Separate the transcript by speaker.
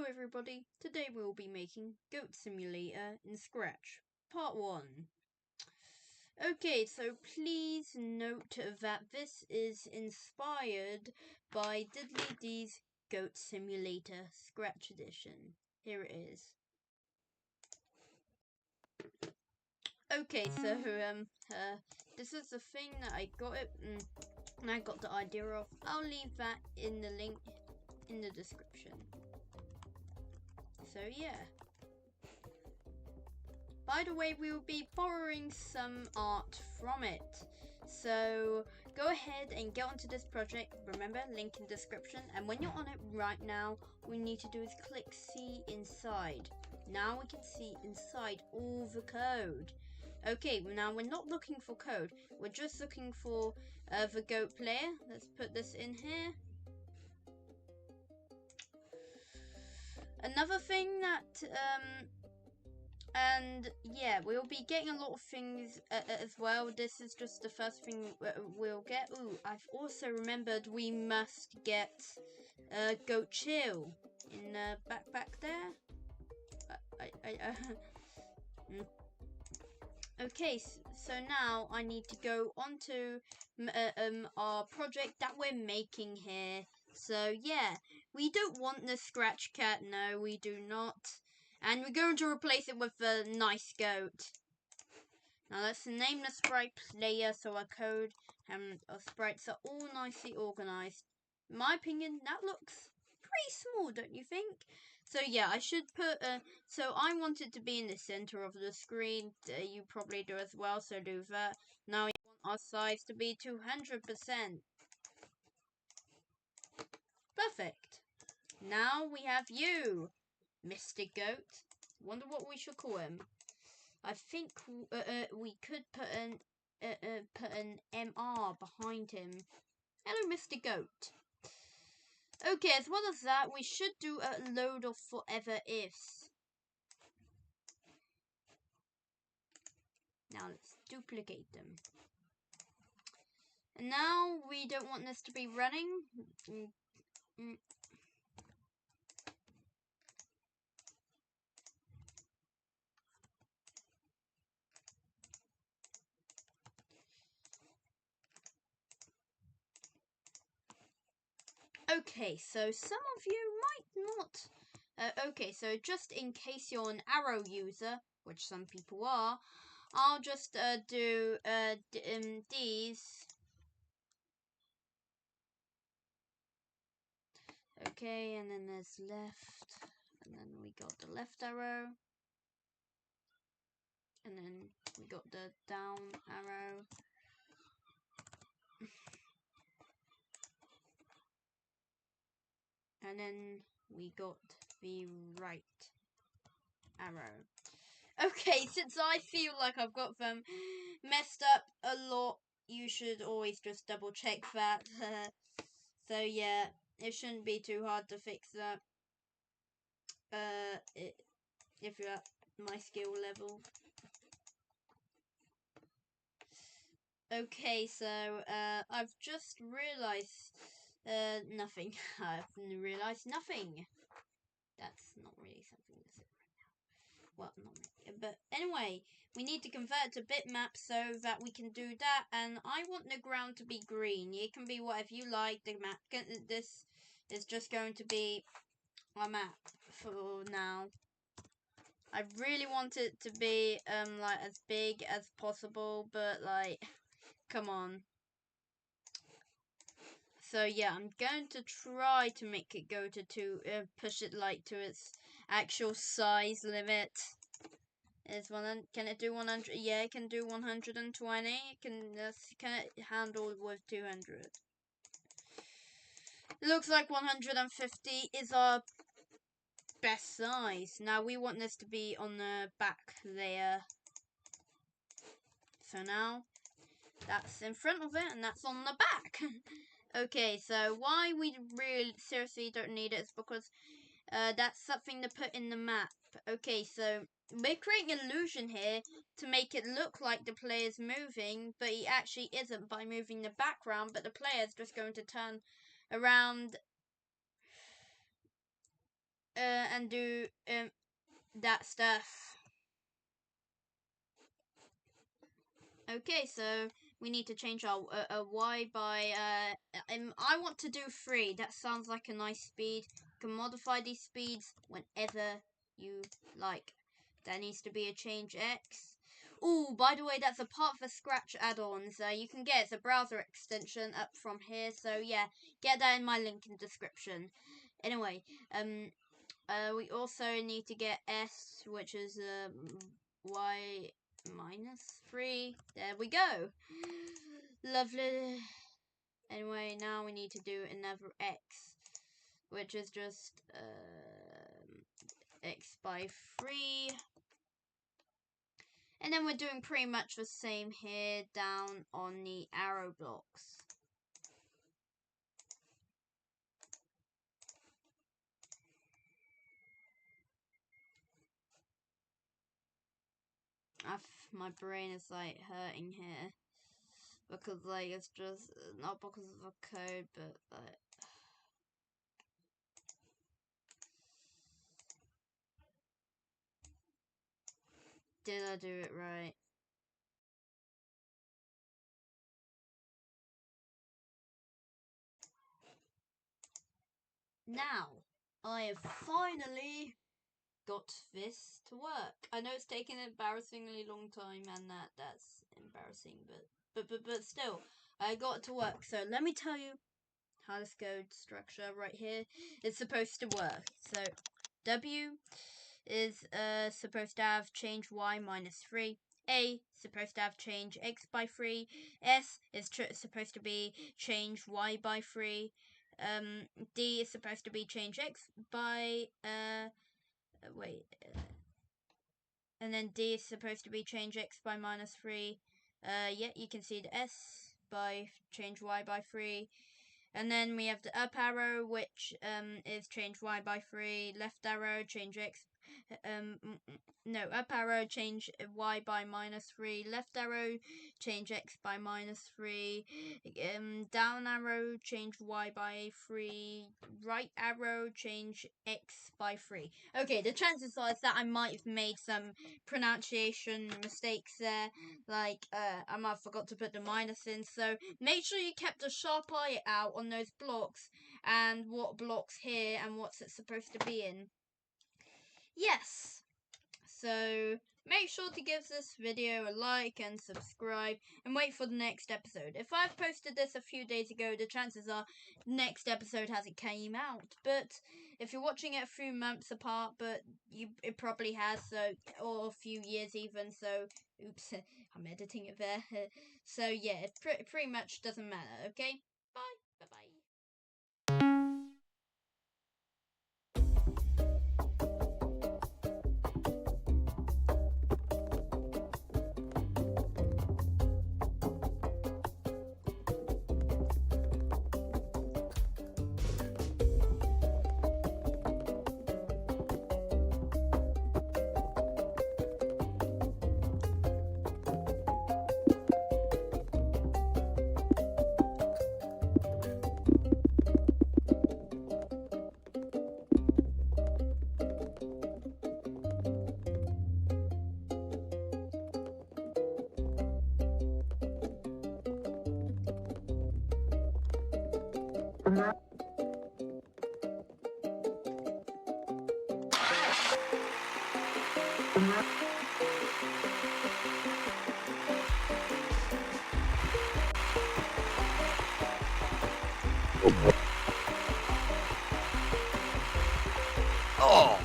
Speaker 1: everybody, today we'll be making Goat Simulator in Scratch, part 1. Okay, so please note that this is inspired by Diddly Dee's Goat Simulator Scratch Edition. Here it is. Okay, so this is the thing that I got it and I got the idea of. I'll leave that in the link in the description. So yeah. By the way, we will be borrowing some art from it. So go ahead and get onto this project. Remember, link in description. And when you're on it right now, all we need to do is click see inside. Now we can see inside all the code. Okay, now we're not looking for code. We're just looking for the goat player. Let's put this in here. Another thing that and yeah, we'll be getting a lot of things as well. This is just the first thing we'll get. Ooh, I've also remembered we must get Goat Chill in the backpack there. Okay, so now I need to go on to our project that we're making here. So yeah, we don't want the scratch cat, no we do not. And we're going to replace it with a nice goat. Now let's name the sprite player so our code and our sprites are all nicely organized. In my opinion, that looks pretty small, don't you think? So yeah, I should put so I want it to be in the center of the screen. You probably do as well, so do that. Now we want our size to be 200%. Perfect. Now we have you, Mr. Goat. Wonder what we should call him. I think we could put an MR behind him. Hello, Mr. Goat. Okay, as well as that, we should do a load of forever ifs. Now let's duplicate them. And now we don't want this to be running. Okay, so some of you might not. Okay, so just in case you're an arrow user, which some people are, I'll just do these. Okay, and then there's left, and then we got the left arrow, and then we got the down arrow. And then we got the right arrow. Okay, since I feel like I've got them messed up a lot, you should always just double check that. So yeah, it shouldn't be too hard to fix that. If you're at my skill level. Okay, so I've just realized nothing. I've realized nothing. That's not really something to say right now. Well, not really. But anyway, we need to convert to bitmap so that we can do that. And I want the ground to be green. It can be whatever you like. The map. This is just going to be our map for now. I really want it to be like as big as possible, but like, come on. So yeah, I'm going to try to make it go to push it like to its actual size limit. Is 100? Can it do 100? Yeah, it can do 120. Can it handle with 200? It looks like 150 is our best size. Now we want this to be on the back layer. So now that's in front of it and that's on the back. Okay, so why we really seriously don't need it is because that's something to put in the map. Okay, so we're creating an illusion here to make it look like the player's moving, but he actually isn't by moving the background, but the player's just going to turn around and do that stuff. Okay, so we need to change our y by I want to do 3. That sounds like a nice speed. You can modify these speeds whenever you like. There needs to be a change x. Oh, by the way, that's a part of the Scratch add-ons. You can get it's a browser extension up from here. So yeah, get that in my link in the description. Anyway, we also need to get s, which is y -3. There we go. Lovely. Anyway, now we need to do another x, which is just x by 3. And then we're doing pretty much the same here down on the arrow blocks. My brain is like hurting here because like it's just not because of the code, but like did I do it right? Now I have finally got this to work. I know it's taken an embarrassingly long time, and that's embarrassing, but still, I got it to work. So let me tell you how this code structure right here is supposed to work. So W is supposed to have change y -3. A supposed to have change x by 3. S is supposed to be change y by 3. D is supposed to be change x by and then D is supposed to be change x by -3. Yeah, you can see the S by change y by 3. And then we have the up arrow, which is change y by 3. Left arrow, change x. Up arrow, change y by -3. Left arrow, change x by -3. Down arrow, change y by 3. Right arrow, change x by 3. Okay, the chances are that I might have made some pronunciation mistakes there. Like, I might have forgot to put the minus in. So make sure you kept a sharp eye out on those blocks and what blocks here and what's it supposed to be in. Yes. So make sure to give this video a like and subscribe and wait for the next episode. If I've posted this a few days ago, the chances are next episode hasn't came out. But if you're watching it a few months apart, but it probably has, so or a few years even. So oops, I'm editing it there. So yeah, it pretty much doesn't matter. Okay, bye bye.
Speaker 2: Oh!